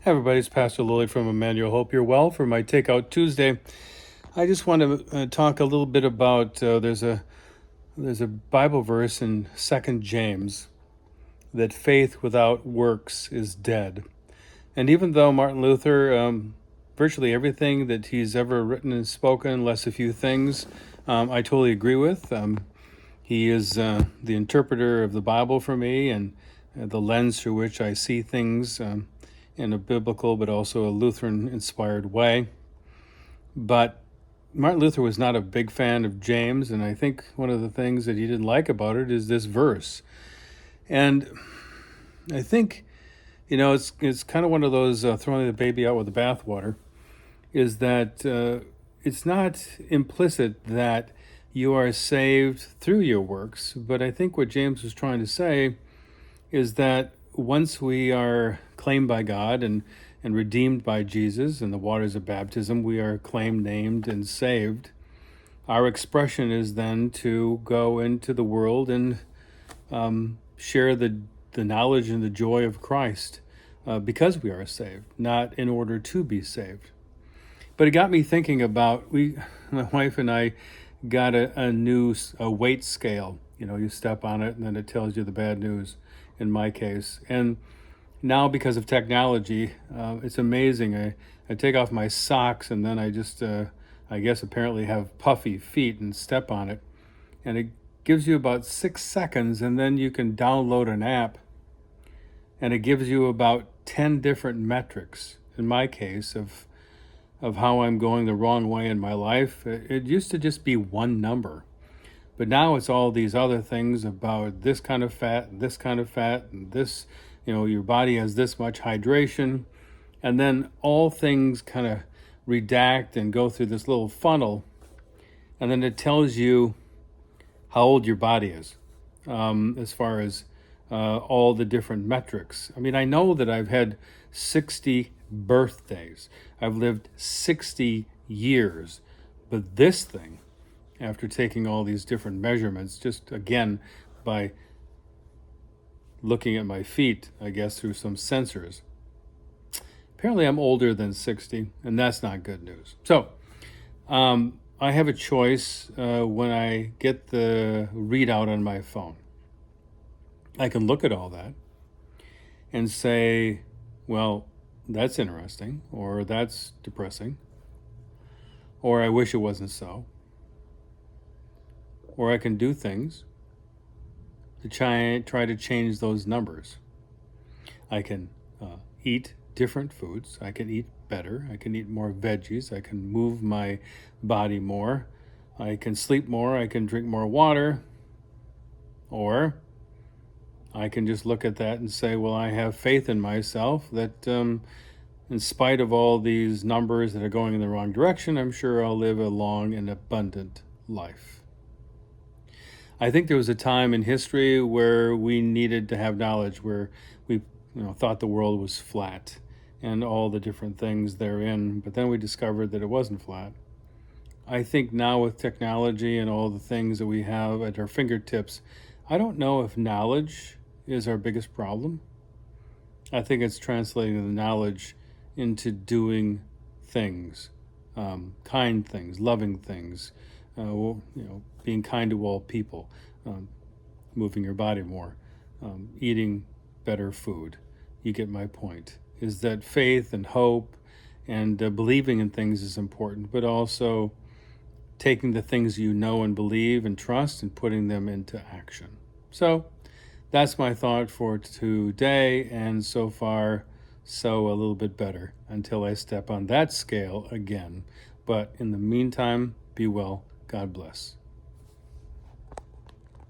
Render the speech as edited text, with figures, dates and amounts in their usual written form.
Hi, everybody. It's Pastor Lillejord from Emmanuel. Hope you're well for my Takeout Tuesday. I just want to talk a little bit about there's a Bible verse in 2 James that faith without works is dead. And even though Martin Luther, virtually everything that he's ever written and spoken, less a few things, I totally agree with. He is the interpreter of the Bible for me and the lens through which I see things in a biblical but also a Lutheran-inspired way. But Martin Luther was not a big fan of James, and I think one of the things that he didn't like about it is this verse. And I think, it's kind of one of those throwing the baby out with the bathwater, is that it's not implicit that you are saved through your works, but I think what James was trying to say is that once we are claimed by God and redeemed by Jesus in the waters of baptism, we are claimed, named, and saved. Our expression is then to go into the world and share the knowledge and the joy of Christ because we are saved, not in order to be saved. But it got me thinking about, my wife and I got a new weight scale. You step on it and then it tells you the bad news in my case. And now because of technology, it's amazing. I take off my socks and then I just, I guess apparently have puffy feet and step on it. And it gives you about 6 seconds, and then you can download an app and it gives you about 10 different metrics, in my case, of how I'm going the wrong way in my life. It used to just be one number. But now it's all these other things about this kind of fat, and this, your body has this much hydration. And then all things kind of redact and go through this little funnel. And then it tells you how old your body is as far as all the different metrics. I mean, I know that I've had 60 birthdays. I've lived 60 years. But this thing, after taking all these different measurements, just again by looking at my feet, I guess through some sensors, apparently I'm older than 60, and that's not good news. So I have a choice when I get the readout on my phone. I can look at all that and say, well, that's interesting, or that's depressing, or I wish it wasn't so. Or I can do things to try to change those numbers. I can eat different foods. I can eat better. I can eat more veggies. I can move my body more. I can sleep more. I can drink more water. Or I can just look at that and say, well, I have faith in myself that in spite of all these numbers that are going in the wrong direction, I'm sure I'll live a long and abundant life. I think there was a time in history where we needed to have knowledge, where we thought the world was flat and all the different things therein, but then we discovered that it wasn't flat. I think now with technology and all the things that we have at our fingertips, I don't know if knowledge is our biggest problem. I think it's translating the knowledge into doing things, kind things, loving things, being kind to all people, moving your body more, eating better food. You get my point. Is that faith and hope and believing in things is important, but also taking the things you know and believe and trust and putting them into action. So that's my thought for today, and so far, so a little bit better until I step on that scale again. But in the meantime, be well. God bless.